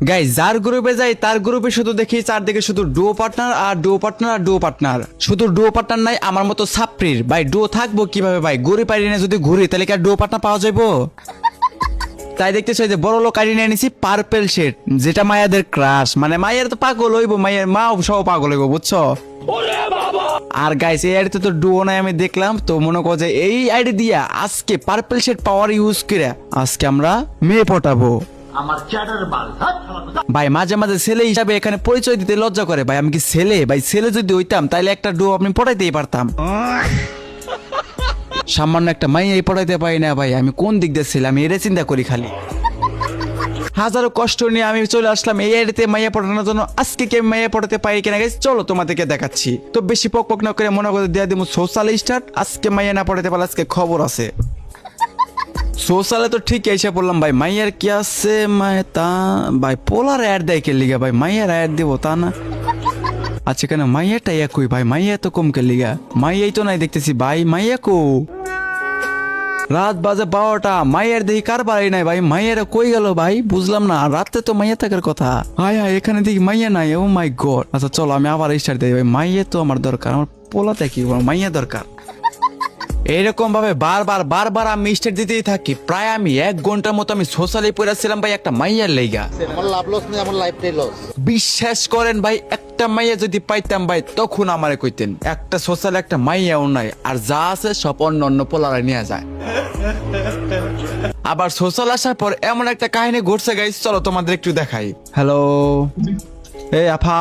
Guys যার গ্রুপে যাই তার গ্রুপে শুধু দেখি চারদিকে শুধু ডুও পার্টনার আর ডুও পার্টনার আর ডুও পার্টনার, শুধু ডুও পার্টনার নাই আমার মতো সাপ্রির। ভাই ডুও থাকবো কিভাবে ভাই, ঘুরি পারি না, যদি ঘুরি তাহলে কি আর ডুও পার্টনার পাওয়া যাইবো? তাই দেখতে চাই যে বড় লোক আইডি নিয়ে নিছি পার্পেল শেড, যেটা মায়াদের ক্রাশ, মানে মায়ের তো পাগল হইব, মায়ের মা সহ পাগল হইব, বুঝছো? আর গাইস এই আইডিতে তো ডুও নাই আমি দেখলাম, তো মনে করো যে এই আইডি দিয়া আজকে পার্পেল শেড পাওয়ার ইউজ করে আজকে আমরা মেয়ে পটাবো। ভাই মাঝে মাঝে ছেলে হিসাবে এখানে পরিচয় দিতে লজ্জা করে ভাই, আমি কি ছেলে? ভাই ছেলে যদি হইতাম তাহলে একটা ডুও আপনি পটাইতেই পারতাম। সামান্য একটা মাইয়াই পড়াইতে পারি না ভাই, আমি কোন দিক দিয়ে ছিলাম আমি এটা চিন্তা করি খালি। হাজারো কষ্ট নিয়ে আমি চলে আসলাম এই আইডিতে মাইয়া পড়ানোর জন্য। আজকে কি আমি মাইয়া পড়াতে পারি কিনা গাইস চলো তোমাদেরকে দেখাচ্ছি। তো বেশি পক পক না করে মনে করে দিয়ে দিব সোশ্যাল স্টার্ট। আজকে মাইয়া না পড়াতে পারলে আজকে খবর আছে। সোশ্যালে তো ঠিক এসে পড়লাম ভাই, মাইয়ার কি আছে তা ভাই পোলার অ্যাড দেয় কে লিগা ভাই, মাইয়ার অ্যাড দিব তা না। আচ্ছা কেন মাইয়াটা একই ভাই, মাইয়া তো কম কে লিগা, মাইয়াই তো নাই দেখতেছি ভাই, মাইয়া কো? রাত বাজে 12টা, মাইয়ার দেখি কারবারই নাই ভাই, মাইয়ারা কই গেল ভাই বুঝলাম না। রাতে তো মাইয়া থাকার কথা, হায় হায় এখানে দেখি মাইয়া নাই, ও মাই গড। আচ্ছা চলো আমি আবার স্টার্ট দিই ভাই, মাইয়া তো আমার দরকার, আমার পোলাতে কি মাইয়া দরকার। এইরকম ভাবে বারবার আমি স্টার্ট দিতেই থাকি। প্রায় আমি 1 ঘন্টার মতো আমি সোশ্যালে পড়েছিলাম ভাই একটা মাইয়ার লেগা। আমার লাভ লস নেই, আমার লাইফটাই লস। বিশ্বাস করেন ভাই, একটা মাইয়া যদি পাইতাম ভাই তখন আমারে কইতেন। একটা সোশ্যাল একটা মাইয়াও নাই, আর যা আছে সব অন্য পোলারা নিয়ে যায়। আবার সোশ্যাল আসার পর এমন একটা কাহিনী ঘটছে গাইস, চলো তোমাদের একটু দেখাই। হ্যালো এই আফা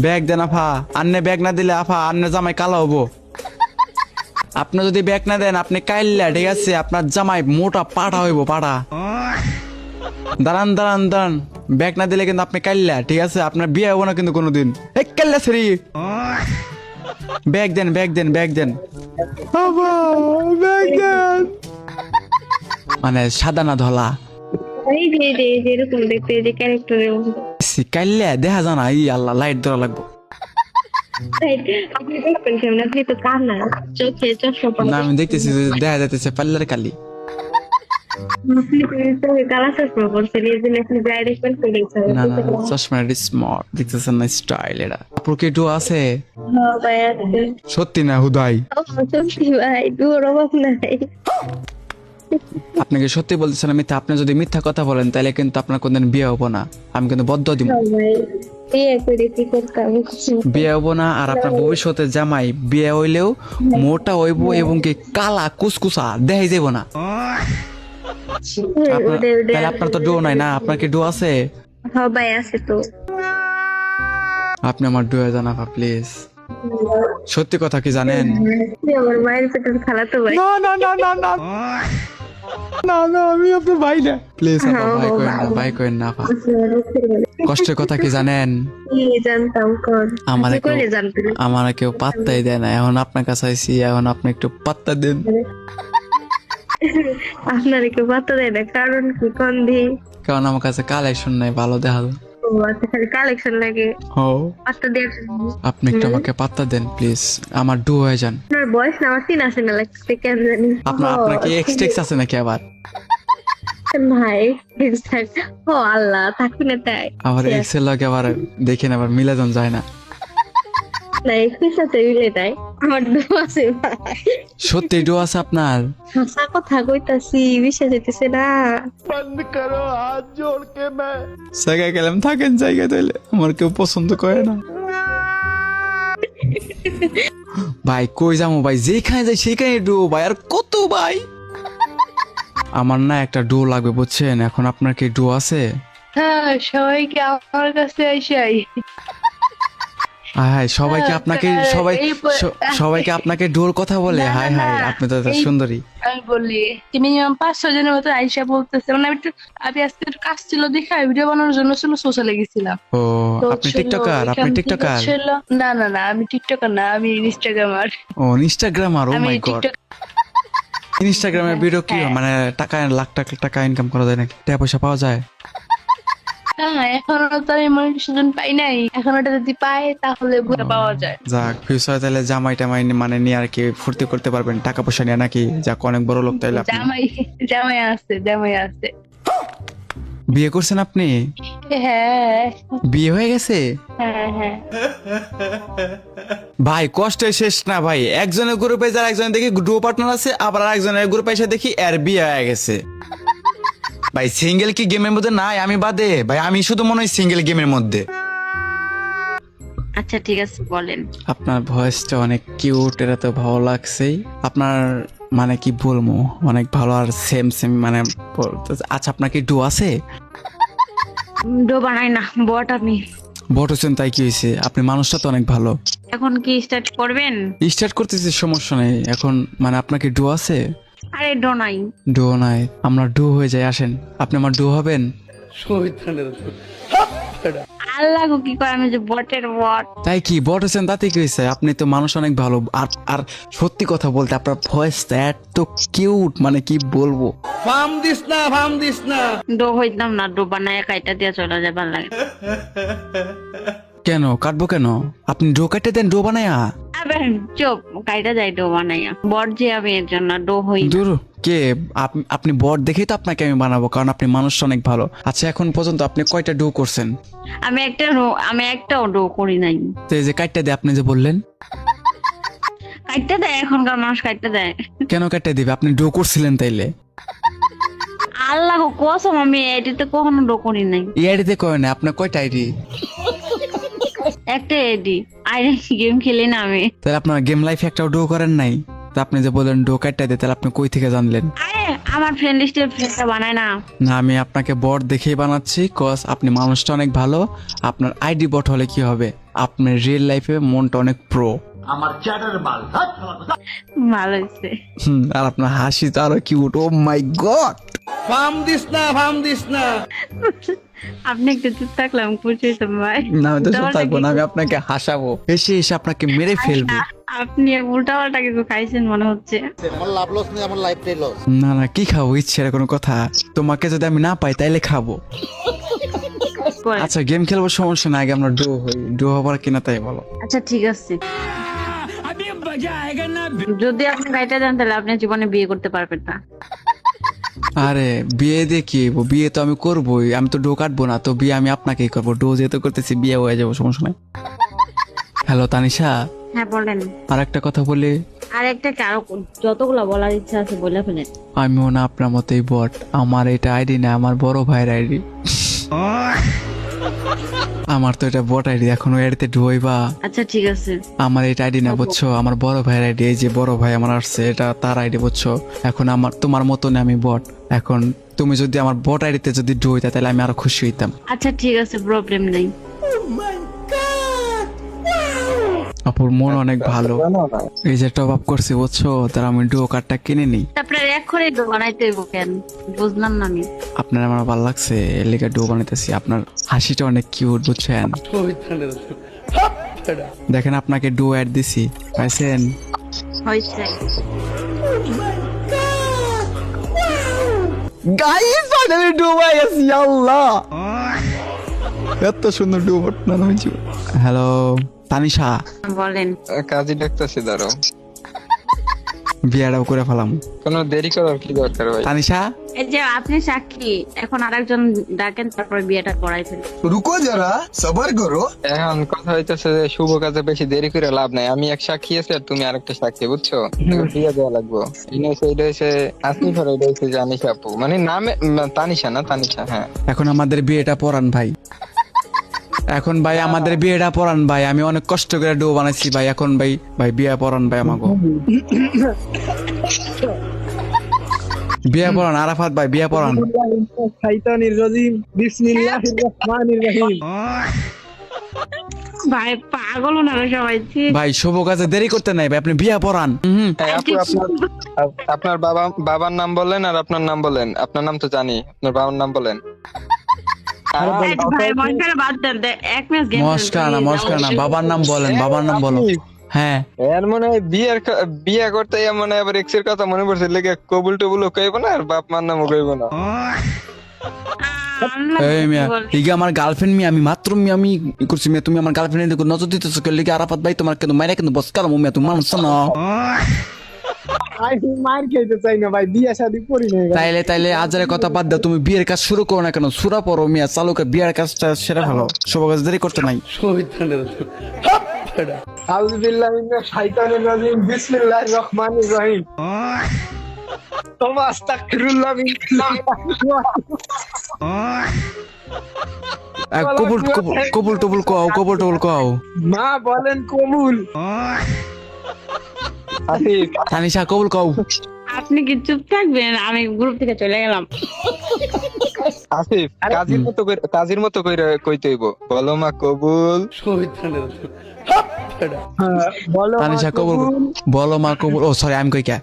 ব্যাগ দেন আফা, আন্নে ব্যাগ না দিলে আফা আন্নে জামাই কালো হবো। আপনি যদি ব্যাগ না দেন আপনি কাইল্লা, ঠিক আছে? আপনার জামাই মোটা পাটা হইব, পাটা। দাঁড়ান দাঁড়ান দাঁড়ান, ব্যাগ না দিলে কিন্তু আপনি কাইল্লা, ঠিক আছে? আপনার বিয়ে হবো না কিন্তু কোনোদিন। এই কাইল্লা সরি, ব্যাগ দেন ব্যাগ দেন ব্যাগ দেন, ব্যাগ দেন। মানে সাদা না ধলা এরকম দেখতে যে ক্যারেক্টারের কাইল্লা দেখা জানা, এই আল্লাহ লাইট ধরা লাগবো। আপনি দেখবেন কেমন, আপনি তো কানা চোখে চশমা না আমি দেখতেছি দেখা যাইতেছে পাল্লার কালি। কালা চশমা পড়ছেন, এই জন্য আপনি ডাইরেক্ট করেছেন। না না চশমা স্মার্ট দেখতেছেন না, স্টাইল এটা। আপনার কি ডু আছে? ভাই আছে। সত্যি না হুদাই? সত্যি ভাই, দুর অভাব নাই। আপনাকে সত্যি বলতেছেন মিথ্যা? আপনি যদি মিথ্যা কথা বলেন তাহলে কিন্তু আপনার কোনদিন বিয়ে হবো না, আমি কিন্তু বদ্ধ দিব। বিয়ে করে কি করতাম? বিয়ে হবো না, আর আপনার ভবিষ্যতে জামাই বিয়ে হইলেও মোটা হইব এবং কি কালা কুসকুসা দেখাই যাব না। তাহলে আপনার তো ডো নাই না, আপনার কি ডো আছে? হ্যাঁ ভাই আছে তো। আপনি আমার ডো জানাবা প্লিজ। সত্যি কথা কি জানেন? আমার মায়ের পেটের খালাতো ভাই। না না না না না না না, আমি আপনার ভাই না, প্লিজ আপা ভাই করেন না, ভাই করেন না আপা। কষ্টের কথা কি জানেন? জানতাম কোন আমার করে জানতেন। আমার কেউ পাত্তাই দেয় না, এখন আপনার কাছে আইছি, এখন আপনি একটু পাত্তা দেন। আপনার কেউ পাত্তা দেয় না, কারণ কি কোন দি? কারণ আমার কাছে কালেকশন নাই ভালো দেখা যায়। ও আচ্ছা, খালি কালেকশন লাগে ও পাত্তা দেওয়ার জন্য। আপনি একটু আমাকে পাত্তা দেন প্লিজ, আমার ডু হয়ে যান। আপনার বয়স না আমার চিনা চেনা লাগছে কেন জানি। আপনার কি এক্সটেক্স আছে নাকি আবার? ভাই ও আল্লাহ থাকি না তাই। আবার এক্সেল লাগে আবার দেখেন, আবার মিলাজন যায় না। না একটুর সাথে মিলে তাই আমার দু আছে ভাই। সত্যি ডু আছে আপনার? হাসা কথা কইতাছি, বিশ্বাস হইতেছে না। জায়গায় গেলাম থাকেন জায়গায়, তাইলে আমার কেউ পছন্দ করে না। ভাই কই যাবো ভাই, যেখানে যাই সেখানে ডু ভাই, আর কত ভাই। আমার না একটা ডু লাগবে বুঝছেন, এখন আপনার কি ডু আছে? হ্যাঁ সবাইকে আমার কাছে আইসাই। হায় হায় সবাইকে আপনাকে সবাইকে আপনাকে ডোর কথা বলে? না, হায় না, হায় আপনি তো এত এই- সুন্দরী। আমি বলি মিনিমাম 5-6 জনের মতো আইসা বলতেছে, মানে আমি আজকে একটু কাজ ছিল দেখে ভিডিও বানানোর জন্য সোশ্যালে গেছিলাম। ও তো আপনি ছিল, টিকটকার? এখান আপনি থেকে টিকটকার? ছিল। না না না আমি টিকটকার না, আমি ইনস্টাগ্রামার। ও ইনস্টাগ্রামার? ও আমি মাই গড। টিকটক ইনস্টাগ্রামের ভিডিও কি হ্যাঁ। মানে টাকা লাখ টাকা ইনকাম করা যায় নাকি? টাকা পয়সা পাওয়া যায়? হ্যাঁ এখনো তো আমি মনিটাইজেশন পাই নাই, এখন ওটা যদি পাই তাহলে পাওয়া যায়। যাক ফিউচার তাহলে জামাই টামাই মানে নিয়ে আর কি ফুর্তি করতে পারবেন, টাকা পয়সা নিয়ে নাকি? যাক অনেক বড় লোক তাইলে আপনি। জামাই জামাই আছে জামাই আছে। বিয়ে করছেন আপনি? হ্যাঁ বিয়ে হয়ে গেছে? হ্যাঁ হ্যাঁ ভাই কষ্টের শেষ না ভাই, একজনের গ্রুপে যারা একজনের দেখি ডুও পার্টনার আছে, আবার আরেকজনের গ্রুপে এসে দেখি এর বিয়ে হয়ে গেছে। ভাই সিঙ্গেল কি গেমের মধ্যে নাই? আমি বাদে ভাই, আমি শুধু মনে হয় সিঙ্গেল গেমের মধ্যে। আচ্ছা ঠিক আছে বলেন। আপনার ভয়েসটা অনেক কিউট, এটা তো ভালো লাগছেই। আপনার মানে কি বলবো, অনেক ভালো আর সেম সেম মানে আচ্ছা আপনার কি ডু আছে? ডো বানাই না, বট আমি। বট হচ্ছেন তাই কি হয়েছে? আপনি মানুষটা তো অনেক ভালো। এখন কি স্টার্ট করবেন? স্টার্ট করতেছি, সমস্যা নেই। এখন মানে আপনার কি ডু আছে? আরে ডো নাই। ডু নাই, আমরা ডু হয়ে যাই, আসেন। আপনি আমার ডু হবেন? আল্লাহ গো, কি করে আমি যে বটের বট। তাই কি বট হচ্ছেন তাতে কি হয়েছে? আপনি তো মানুষ অনেক ভালো। আর আর সত্যি কথা বলতে আপনার ভয়েসটা এত কিউট, মানে কি বলবো। ডো হইতাম না, ডো বানায় কাইটা দিয়ে চলে যায়, ভালো লাগে। কেন কাটবো কেন? আপনি ডো কাটে দেন, ডো বানায়া। আবে চুপ, কাইটা যায় ডো বানাইয়া। বট যে আমি এর জন্য ডো হই না। দূর কে আপনি বট দেখেই তো আপনাকে আমি বানাবো, কারণ আপনি মানুষটা অনেক ভালো। আচ্ছা এখন পর্যন্ত আপনি কয়টা ডো করছেন? আমি একটাও ডো করি নাই। তো এই যে কাটতে দেয় আপনি যে বললেন, কাইটা দেয়, এখনকার মানুষ কাইটা দেয়। কেন কাটতে দিবে? আপনি ডো করছিলেন তাইলে। আল্লাহ গো কসম, আমি এডিতে কখনো ডো করি নাই। এই আইডিতে কয় না, আপনার কয়টা আইডি? একটা এডি আইডি, গেম খেলি না আমি। তাহলে আপনার গেম লাইফে একটাও ডো করেন নাই? তা আপনি যে বললেন ডো কাটতে দেয়, তাহলে আপনি কই থেকে জানলেন? আরে আমার ফ্রেন্ড লিস্টের ফ্রেন্ডটা বানায় না। না, আমি আপনাকে বট দেখেই বানাচ্ছি, কজ আপনি মানুষটা অনেক ভালো। আপনার আইডি বট হলে কি হবে? আপনার রিয়েল লাইফে মনটা অনেক প্রো। ভালো হয়েছে। আর আপনার হাসি তো আরো কিউট। ও মাই গড। আপনি একটু চুপ থাকলাম, খুশি হয়েছেন ভাই। না আমি তো চুপ থাকবো না, আমি আপনাকে হাসাবো, এসে এসে আপনাকে মেরে ফেলবো। আপনি উল্টা পাল্টা কিছু খাইছেন মনে হচ্ছে। আমার লাভ লস নেই, আমার লাইফটাই লস। না না, কি খাবো? ইচ্ছের কোনো কথা? তোমাকে যদি আমি না পাই তাইলে খাবো। আচ্ছা গেম খেলবো, সমস্যা না, আগে আমরা ডো হই। ডো হবার কিনা তাই বলো। আচ্ছা ঠিক আছে, যদি আপনি গাইটা দেন তাহলে আপনি জীবনে বিয়ে করতে পারবেন না। আরে বিয়ে দিয়ে কি হইবো? বিয়ে তো আমি করবোই, আমি তো ডো কাটবো না তো। বিয়ে আমি আপনাকেই করবো, ডো যেহেতু করতেছি বিয়ে হয়ে যাবো, সমস্যা নাই। হ্যালো তানিশা, হ্যাঁ বলেন। আর একটা কথা বলি। আর একটা কি, আরো যতগুলো বলার ইচ্ছা আছে বলে ফেলেন। আমিও না আপনার মতোই বট। আমার এটা আইডি না, আমার বড় ভাইয়ের আইডি। আমার তো এটা বট আইডি, এখন ওই আইডিতে ঢুইবা। আচ্ছা ঠিক আছে। আমার এটা আইডি না বুঝছো, আমার বড় ভাইয়ের আইডি। এই যে বড় ভাই আমার আসছে, এটা তার আইডি বুঝছো। এখন আমার তোমার মতো না, আমি বট। এখন তুমি যদি আমার বট আইডিতে যদি ঢুইতা তাহলে আমি আরো খুশি হইতাম। আচ্ছা ঠিক আছে, প্রবলেম নেই। আপুর মন অনেক ভালো, এই যে টপ আপ করছি বুঝছো, তার আমি ডুও কার্ডটা কিনে নিই। আপনার এক্ষুনি ডো বানাইতে হইব কেন? বুঝলাম না আমি। আপনার আমার ভালো লাগছে, এর লেগে ডুও বানাইতেছি। আপনার হাসিটা অনেক কিউট বুঝছেন। দেখেন আপনাকে ডুও অ্যাড দিছি, পাইছেন? হয়েছে। গাইস ফাইনালি ডুও হয়ে গেছি, আল্লাহ এত সুন্দর ডুও বানানো হয়েছে। হ্যালো তানিশা, বলেন। কাজী ডাকতেছি, দাঁড়াও। বিয়াটাও করে ফেলাম। কোনো দেরি করার কি দরকার ভাই? তানিশা এই যে আপনি সাক্ষী, এখন আরেকজন ডাকেন, তারপরে বিয়েটা করাই ফেলি। रुको जरा सबर करो। এখন কথা হইতেছে যে শুভ কাজে বেশি দেরি করে লাভ নাই। আমি এক সাক্ষী আছি আর তুমি আরেকটা সাক্ষী, বুঝছো? এখন বিয়ে দেওয়া লাগবো। এইটা হচ্ছে আসিফ আর এটা হচ্ছে জানিস আপু, মানে নামে তানিশা না, তানিশা। হ্যাঁ এখন আমাদের বিয়েটা পড়ান ভাই। এখন ভাই আমাদের বিয়েটা পড়ান ভাই, আমি অনেক কষ্ট করে ডুও বানাইছি ভাই। এখন ভাই ভাই বিয়ে পড়ান ভাই আমাকে, বিয়ে পড়ান। আরাফাত ভাই বিয়ে পড়ান। ভাই পাগল না সবাই। ভাই শুভ কাজে দেরি করতে নাই ভাই, আপনি বিয়ে পড়ান। হ্যাঁ, আপু আপনার বাবার নাম বলেন আর আপনার নাম বলেন। আপনার নাম তো জানি, আপনার বাবার নাম বলেন। ভাই মস্কারা বাদ দেন, এক ম্যাচ গেম মস্কার না, মস্কার না, বাবার নাম বলেন, বাবার নাম বলো। হ্যাঁ এর মনে হয় বিয়ে করতে মনে হয় আবার এক্সের কথা মনে পড়ছে, লেগে কবুল টবুল কইব না আর বাপ মার নামও কইব না। এই মিয়া, ইগা আমার গার্লফ্রেন্ড মিয়া, আমি মাত্র মিয়া আমি ই করছি মিয়া, তুমি আমার গার্লফ্রেন্ড দেখো নজর দিতেছো কে লিগে? আরাফাত ভাই তোমার কেন মাইরা কিন্তু বস কালাম মিয়া, তুমি মানুষ না। আমি মার খেতে চাই না ভাই, বিয়ে শাদী করি না। তাইলে আজারের কথা বাদ দাও, তুমি বিয়ের কাজ শুরু করো না কেন? সুরা পড়ো মিয়া, চালুকে বিয়ের কাজটা সেরে ভালো, সব কাজ দেরি করতে নাই। আউযু বিল্লাহি মিনাশ শাইতানির রাজিম, বিসমিল্লাহির রহমানির রহিম। তোমা আস্তাগফিরুল্লাহ মিন কবুল টবুল কও। মা বলেন কবুল। আসিফ, তানিশা কবুল কও। আপনি কি চুপ থাকবেন? আমি গ্রুপ থেকে চলে গেলাম। আসিফ, কাজীর মতো কইরা কইতে হইব। বলো মা কবুল। বলো মা তানিশা কবুল, বলো মা কবুল। ও সরি, আমি কই কে?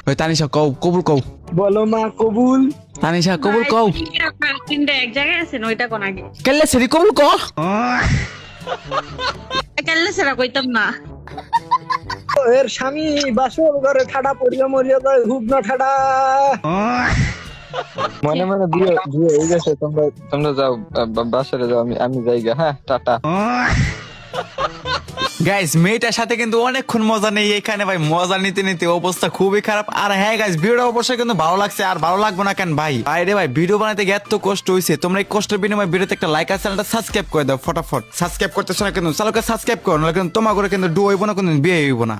ওই তানিশা কবুল কও। বলো মা কবুল। তানিশা কবুল কও। আপনার তিনটা এক জায়গায় আছেন, ওইটা কোন আগে? কেলে সেরি কবুল ক। কেলে সেরা কইতাম না। এর স্বামী বাসর ঘরে ঠাডা পড়িয়া মরিয়া যায়, হুবনা ঠাডা। মনে মনে বিয়ে হয়ে গেছে, তোমরা যাও, বাসারে যাও, আমি যাই গা। হ্যাঁ, টাটা। গাইস, মেয়েটার সাথে কিন্তু অনেকক্ষণ মজা নেই এখানে ভাই, মজা নিতে নিতে অবস্থা খুবই খারাপ। আর হ্যাঁ গাইস, ভিডিওটা অবশ্যই কিন্তু ভালো লাগছে, আর ভালো লাগবে না কেন ভাই? আরে ভাই, ভিডিও বানাতে গিয়ে এত কষ্ট হয়েছে, তোমরা এই কষ্টের বিনিময়ে ভিডিওতে একটা লাইক আর চ্যানেলটা সাবস্ক্রাইব করে দাও ফটাফট। সাবস্ক্রাইব করতেছ না কেন? চালুকে সাবস্ক্রাইব করো, নাহলে কিন্তু তোমার করে কিন্তু ডু হইব না, কোনো বিয়ে হইব না।